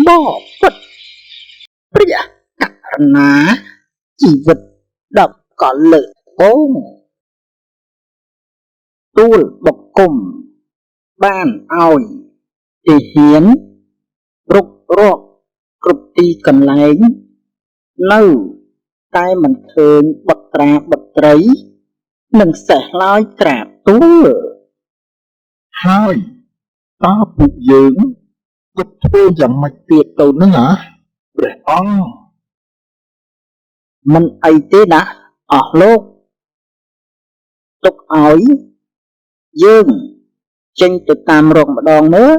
បពិតព្រះករណាជីវិត10កលឹកអូងទូលបង្គំបានឲ្យទាហានរុករកគ្រប់ទីកន្លែងនៅតែមិនឃើញបុត្រាបុត្រីនឹងសេះឡើយក្រាបទូលហើយតើពួកយើងគិតធ្វើយ៉ាងម៉េចទៀតទៅនឹងព្រះអង្គមិនអីទេណាអស់លោកទុកឲ្យយើងចេញទៅតាមរកម្ដងមើល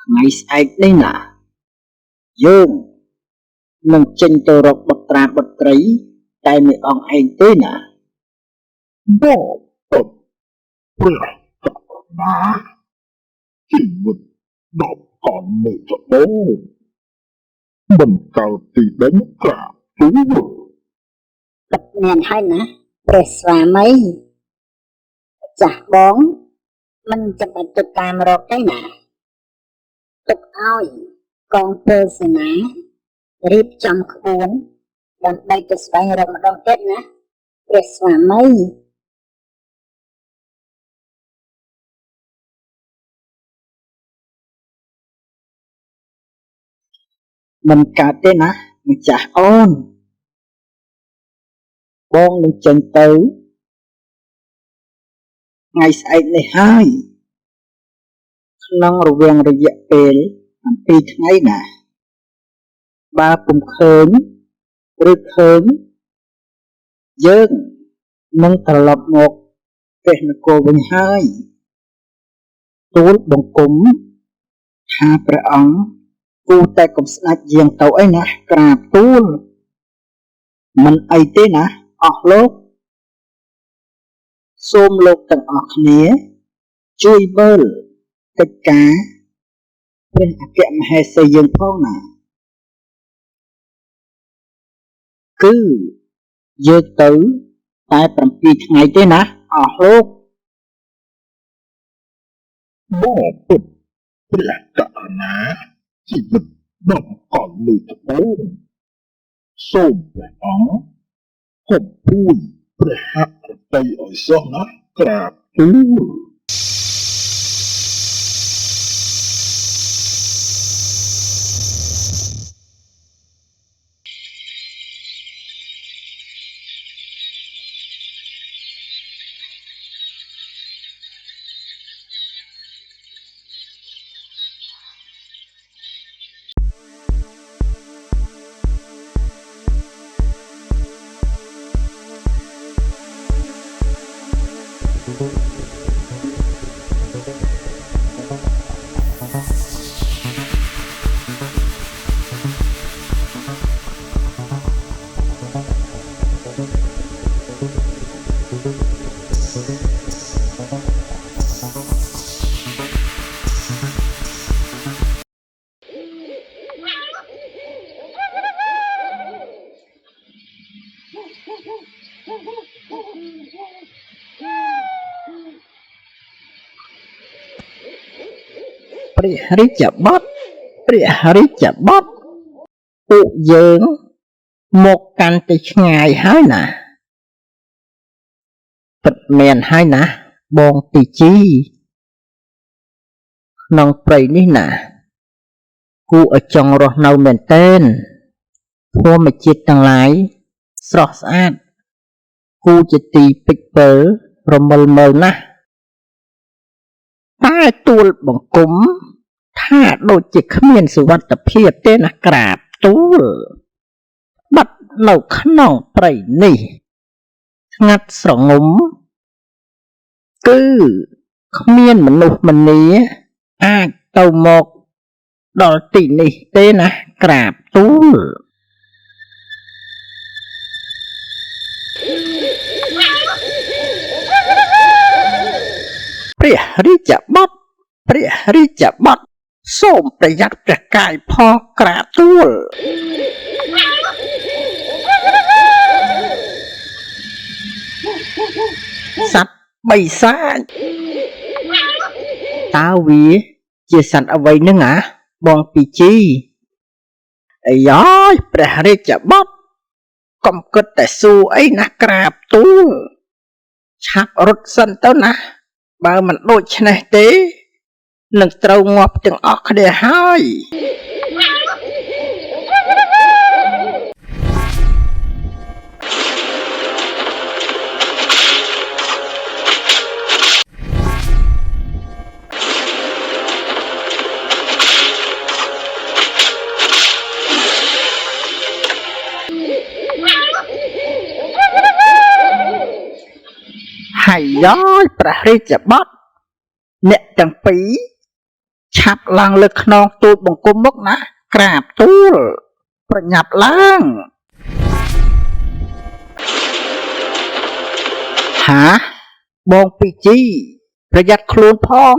ថ្ងៃស្អែកនេះណាយើងនឹងចេញទៅរកបុត្រាបុត្រីតែមួយអង្គឯងទេណាបបព្រះករុណាជីវិត10កលលើកអូងមិនកើតទីដេញក្រាបទូលពិតមែនហើយណាព្រះស្វាមីចាស់បងមិនចាំបាច់ទៅតាមរកទេណាទុកឲ្យកងពលសេនារៀបចំក្បួនដើម្បីទៅស្វែងរកម្ដងទៀតណាព្រះស្វាមីមិនកើតទេណាម្ចាស់អូនបងនឹងចេញទៅថ្ងៃស្អែកនេះហើយក្នុងរវាងរយៈពេល7ថ្ងៃណាបើពុំឃើញឬឃើញយើងនឹងត្រឡប់មកព្រះនគរវិញហើយទូលបង្គំថាព្រះអង្គគូតែកុំស្ដេចយាងទៅអីណាក្រាបទូលមិនអីទេណាអស់លោកសូមលោកទាំងអស់គ្នាជួយមើលកិច្ចការព្រះអគ្គមហេសីយើងផងណាគឺយើងទៅតែ7ថ្ងៃទេណាអស់លោកបបព្រះករុណាជីវិត10កលលើកអូងសូមព្រះអង្គគប់ពួយព្រះហឫទ័យឲ្យសោះណាក្រាបទូលព្រះរាជបុត្រព្រះរាជបុត្រពួកយើងមកកាន់តែឆ្ងាយហើយណាពិតមែនហើយណាបងទីជីក្នុងព្រៃនេះណាគួរឲ្យចង់រស់នៅមែនទែនធម្មជាតិទាំងឡាយស្រស់ស្អាតគួរជាទីពេចពើរមិលមើលណាស់តែទូលបង្គំថាដូចជាគ្មានសុវត្ថិភាពទេណាក្រាបទូលបាត់នៅក្នុងព្រៃនេះស្ងាត់ស្រងំគឺគ្មានមនុស្សម្នាអាចទៅមកដល់ទីនេះទេណាក្រាបទូលព្រះរាជបុត្រព្រះរាជបុត្រសូមប្រយ័ត្នព្រះកាយផងក្រាបទូលសត្វបិសាចតើវាជាសត្វអ្វីនឹង បងពីជីអាយ៉យព្រះរាជបុត្រកុំគិតតែសួរអីណាក្រាបទូលឆាប់រត់សិនទៅណាបើមិនដូច្នេះទេនឹងត្រូវងាប់ទាំងអស់គ្នាហើយ ហើយយ៉យព្រះរាជបុត្រអ្នកទាំងពីរឆាប់ឡើងលើខ្នងទូលបង្គំមកណាក្រាបទូលប្រញាប់ឡើងហាបងពីជីប្រយ័ត្នខ្លួនផង